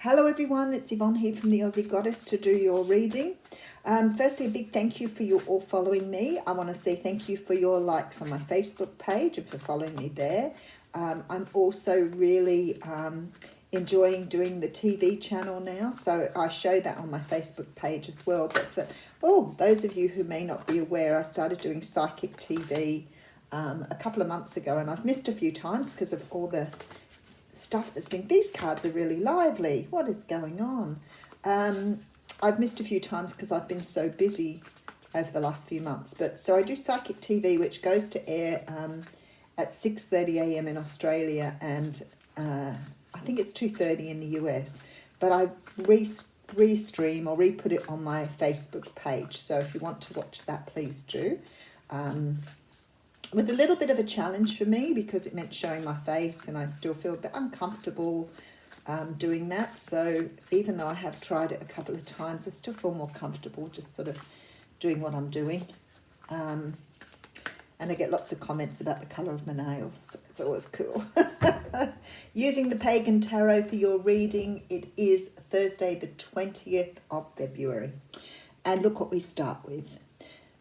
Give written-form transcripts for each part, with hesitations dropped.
Hello everyone, it's Yvonne here from the Aussie Goddess to do your reading. Firstly, a big thank you for you all following me. I want to say thank you for your likes on my Facebook page and for following me there. I'm also really enjoying doing the TV channel now, so I show that on my Facebook page as well. But for those of you who may not be aware, I started doing psychic TV a couple of months ago, and I've missed a few times because of all the stuff that's been, these cards are really lively. What is going on? I've missed a few times because I've been so busy over the last few months. But so I do psychic TV, which goes to air at 6:30 a.m. in Australia, and I think it's 2:30 in the US. But I restream or re-put it on my Facebook page. So if you want to watch that, please do. It was a little bit of a challenge for me because it meant showing my face, and I still feel a bit uncomfortable doing that. So even though I have tried it a couple of times, I still feel more comfortable just sort of doing what I'm doing. And I get lots of comments about the colour of my nails. So it's always cool. Using the Pagan Tarot for your reading, it is Thursday the 20th of February. And look what we start with.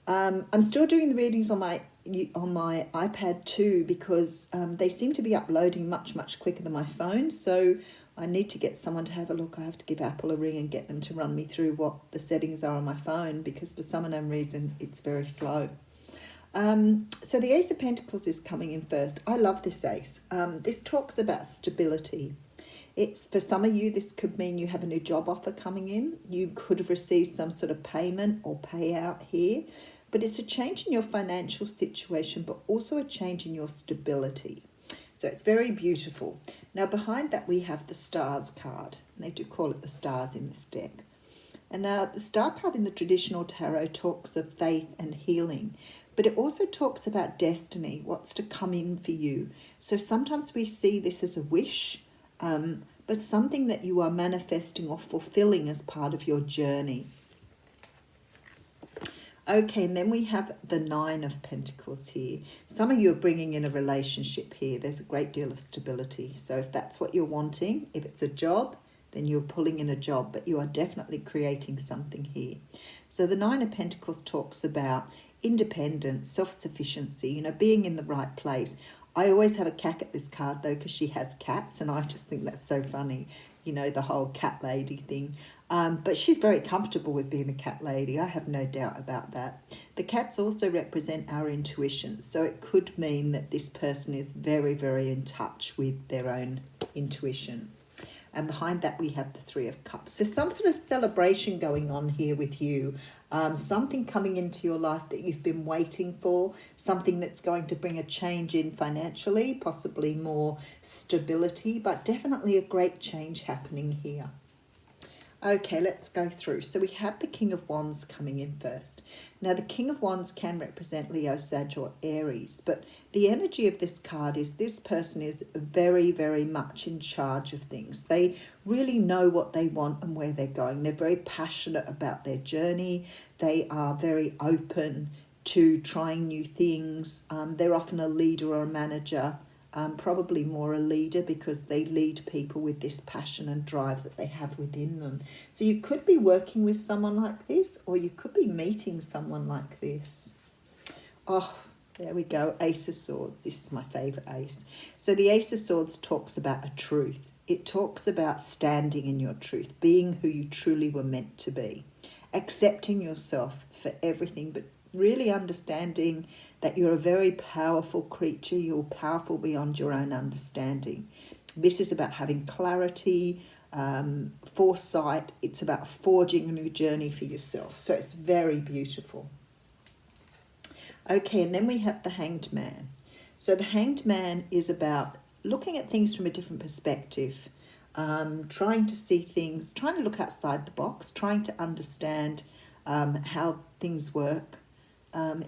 I'm still doing the readings on my iPad too, because they seem to be uploading much quicker than my phone. So I need to get someone to have a look. I have to give Apple a ring and get them to run me through what the settings are on my phone, because for some unknown reason it's very slow. So the Ace of Pentacles is coming in first. I love this ace. This talks about stability. It's, for some of you, this could mean you have a new job offer coming in. You could have received some sort of payment or payout here. But it's a change in your financial situation, but also a change in your stability. So it's very beautiful. Now behind that we have the Stars card. And they do call it the Stars in this deck. And now the Star card in the traditional tarot talks of faith and healing. But it also talks about destiny, what's to come in for you. So sometimes we see this as a wish, but something that you are manifesting or fulfilling as part of your journey. Okay, and then we have the Nine of Pentacles here. Some of you are bringing in a relationship here. There's a great deal of stability. So if that's what you're wanting, if it's a job, then you're pulling in a job, but you are definitely creating something here. So the Nine of Pentacles talks about independence, self-sufficiency, being in the right place. I always have a cack at this card though, because she has cats, and I just think that's so funny, the whole cat lady thing. But she's very comfortable with being a cat lady. I have no doubt about that. The cats also represent our intuition. So it could mean that this person is very, very in touch with their own intuition. And behind that we have the Three of Cups. So some sort of celebration going on here with you. Something coming into your life that you've been waiting for. Something that's going to bring a change in financially, possibly more stability, but definitely a great change happening here. Okay, let's go through. So we have the King of Wands coming in first. Now, the King of Wands can represent Leo, Sag, or Aries, but the energy of this card is this person is very, very much in charge of things. They really know what they want and where they're going. They're very passionate about their journey. They are very open to trying new things. They're often a leader or a manager. Probably more a leader, because they lead people with this passion and drive that they have within them. So you could be working with someone like this, or you could be meeting someone like this. Oh, there we go. Ace of Swords. This is my favourite ace. So the Ace of Swords talks about a truth. It talks about standing in your truth, being who you truly were meant to be, accepting yourself for everything, but really understanding that you're a very powerful creature. You're powerful beyond your own understanding. This is about having clarity, foresight. It's about forging a new journey for yourself. So it's very beautiful. Okay, and then we have the Hanged Man. So the Hanged Man is about looking at things from a different perspective, trying to see things, trying to look outside the box, trying to understand how things work.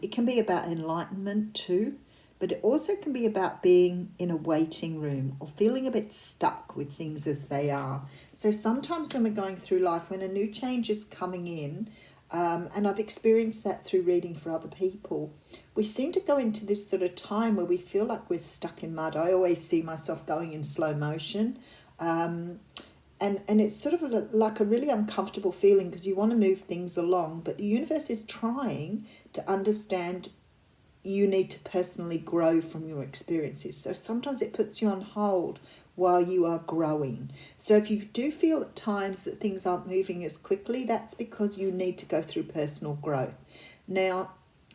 It can be about enlightenment too, but it also can be about being in a waiting room or feeling a bit stuck with things as they are. So sometimes when we're going through life, when a new change is coming in, and I've experienced that through reading for other people, we seem to go into this sort of time where we feel like we're stuck in mud. I always see myself going in slow motion. And it's sort of like a really uncomfortable feeling because you want to move things along, but the universe is trying to understand you need to personally grow from your experiences. So sometimes it puts you on hold while you are growing. So if you do feel at times that things aren't moving as quickly, that's because you need to go through personal growth. Now,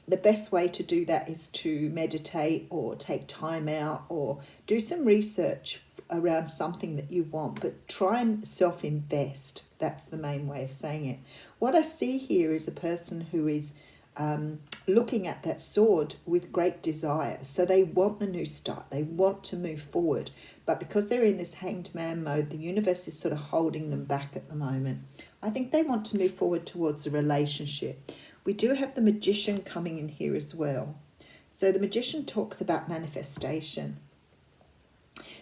the best way to do that is to meditate or take time out or do some research around something that you want, but try and self-invest. That's the main way of saying it. What I see here is a person who is looking at that sword with great desire. So they want the new start. They want to move forward. But because they're in this hanged man mode, the universe is sort of holding them back at the moment. I think they want to move forward towards a relationship. We do have the magician coming in here as well. So the magician talks about manifestation.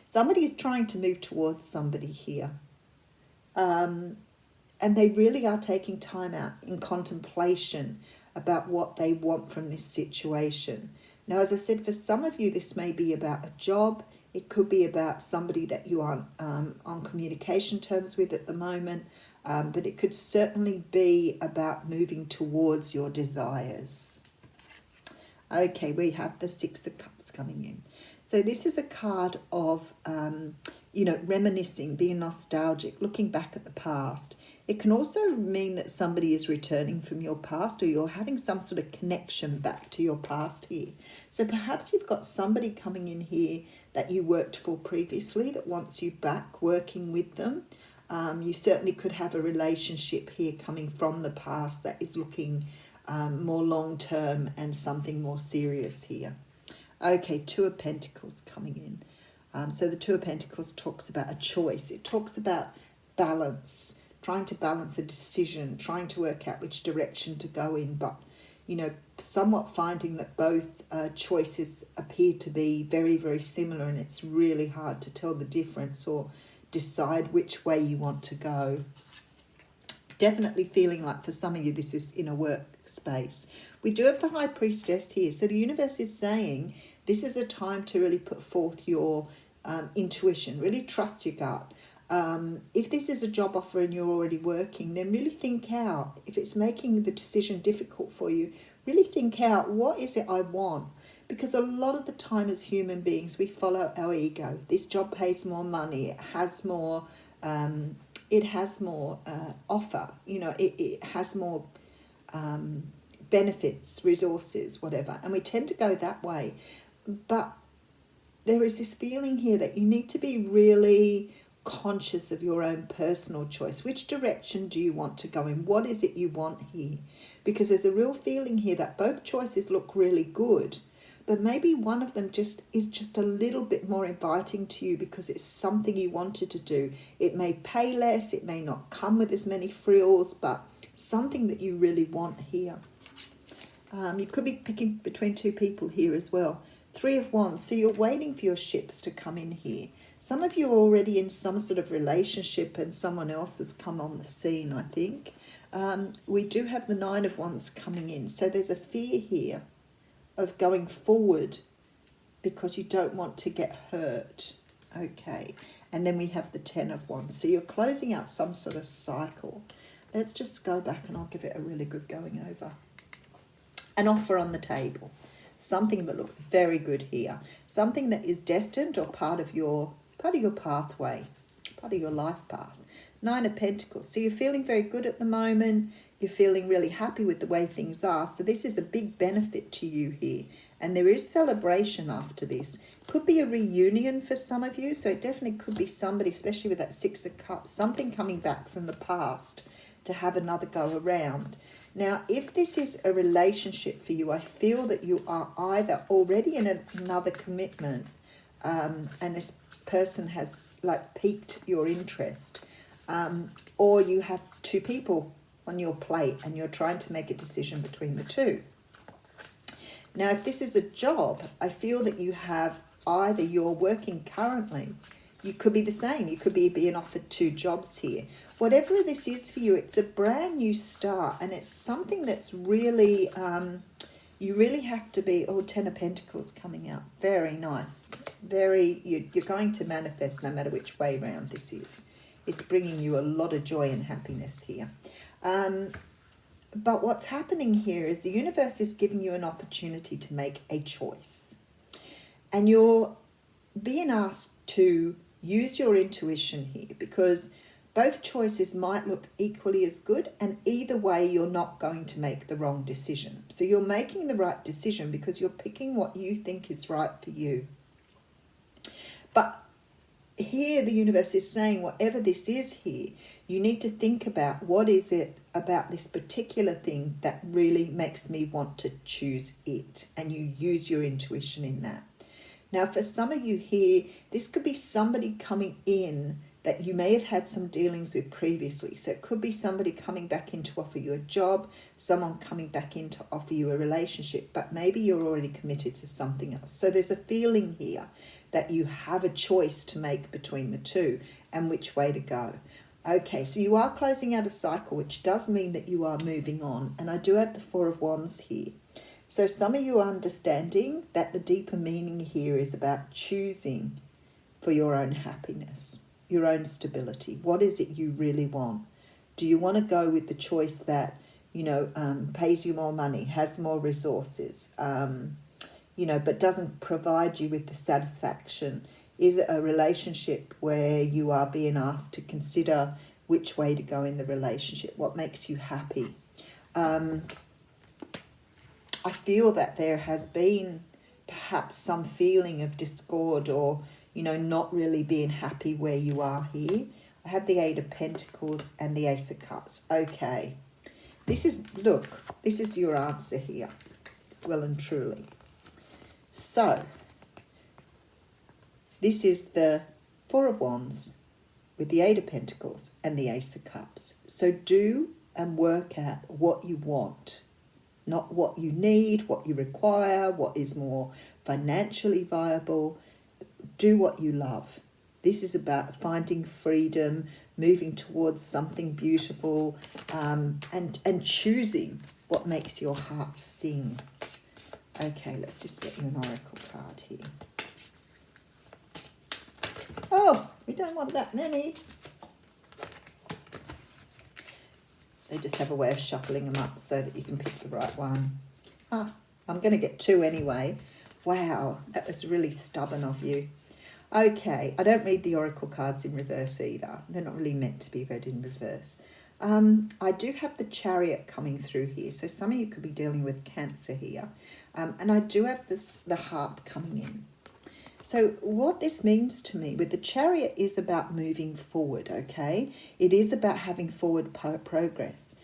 Somebody is trying to move towards somebody here. And they really are taking time out in contemplation about what they want from this situation. Now, as I said, for some of you, this may be about a job. It could be about somebody that you are on communication terms with at the moment. But it could certainly be about moving towards your desires. Okay, we have the Six of Cups coming in. So this is a card of, reminiscing, being nostalgic, looking back at the past. It can also mean that somebody is returning from your past, or you're having some sort of connection back to your past here. So perhaps you've got somebody coming in here that you worked for previously that wants you back working with them. You certainly could have a relationship here coming from the past that is looking more long-term and something more serious here. Okay, Two of Pentacles coming in. So the Two of Pentacles talks about a choice. It talks about balance, trying to balance a decision, trying to work out which direction to go in, but, somewhat finding that both choices appear to be very, very similar, and it's really hard to tell the difference or decide which way you want to go. Definitely feeling like for some of you this is in a workspace. We do have the High Priestess here. So the universe is saying this is a time to really put forth your intuition, really trust your gut. If this is a job offer and you're already working, then really think out. If it's making the decision difficult for you, really think out, what is it I want? Because a lot of the time as human beings, we follow our ego. This job pays more money. It has more offer. It has more benefits, resources, whatever. And we tend to go that way. But there is this feeling here that you need to be really conscious of your own personal choice. Which direction do you want to go in? What is it you want here? Because there's a real feeling here that both choices look really good, but maybe one of them is just a little bit more inviting to you because it's something you wanted to do. It may pay less, it may not come with as many frills, but something that you really want here. You could be picking between two people here as well. Three of Wands, so you're waiting for your ships to come in here. Some of you are already in some sort of relationship and someone else has come on the scene, I think. We do have the Nine of Wands coming in, so there's a fear here of going forward because you don't want to get hurt. Okay, and then we have the Ten of Wands, so you're closing out some sort of cycle. Let's just go back and I'll give it a really good going over. An offer on the table, something that looks very good here, something that is destined or part of your pathway, part of your life path. Nine of Pentacles, so you're feeling very good at the moment. You're feeling really happy with the way things are. So this is a big benefit to you here. And there is celebration after this. Could be a reunion for some of you. So it definitely could be somebody, especially with that Six of Cups, something coming back from the past to have another go around. Now, if this is a relationship for you, I feel that you are either already in another commitment and this person has like piqued your interest, or you have two people on your plate and you're trying to make a decision between the two. Now, if this is a job, I feel that you have either you're working currently, you could be the same, you could be being offered two jobs here. Whatever this is for you, it's a brand new start and it's something that's really, you really have to be, Ten of Pentacles coming out. Very nice. You're going to manifest no matter which way round this is. It's bringing you a lot of joy and happiness here. But what's happening here is the universe is giving you an opportunity to make a choice. And you're being asked to use your intuition here, because both choices might look equally as good, and either way you're not going to make the wrong decision. So you're making the right decision because you're picking what you think is right for you. But here the universe is saying, whatever this is here, you need to think about, what is it about this particular thing that really makes me want to choose it? And you use your intuition in that. Now, for some of you here, this could be somebody coming in that you may have had some dealings with previously. So it could be somebody coming back in to offer you a job, someone coming back in to offer you a relationship, but maybe you're already committed to something else. So there's a feeling here that you have a choice to make between the two and which way to go. Okay, so you are closing out a cycle, which does mean that you are moving on. And I do have the Four of Wands here. So some of you are understanding that the deeper meaning here is about choosing for your own happiness, your own stability. What is it you really want? Do you want to go with the choice that, pays you more money, has more resources, but doesn't provide you with the satisfaction? Is it a relationship where you are being asked to consider which way to go in the relationship? What makes you happy? I feel that there has been perhaps some feeling of discord or, not really being happy where you are here. I have the Eight of Pentacles and the Ace of Cups. Okay. This is your answer here, well and truly. So, this is the Four of Wands with the Eight of Pentacles and the Ace of Cups. So do and work out what you want. Not what you need, what you require, what is more financially viable. Do what you love. This is about finding freedom, moving towards something beautiful, and choosing what makes your heart sing. Okay, let's just get you an oracle card here. Oh, we don't want that many. They just have a way of shuffling them up so that you can pick the right one. I'm going to get two anyway. Wow, that was really stubborn of you. Okay, I don't read the oracle cards in reverse either. They're not really meant to be read in reverse. I do have the Chariot coming through here. So some of you could be dealing with Cancer here. And I do have the Harp coming in. So what this means to me with the Chariot is about moving forward, okay? It is about having forward progress.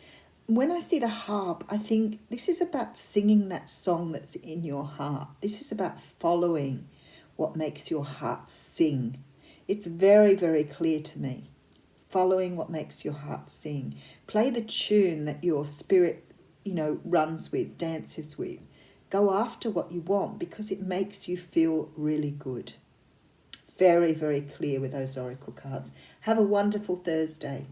When I see the harp, I think this is about singing that song that's in your heart. This is about following what makes your heart sing. It's very, very clear to me. Following what makes your heart sing. Play the tune that your spirit, runs with, dances with. Go after what you want because it makes you feel really good. Very, very clear with those oracle cards. Have a wonderful Thursday.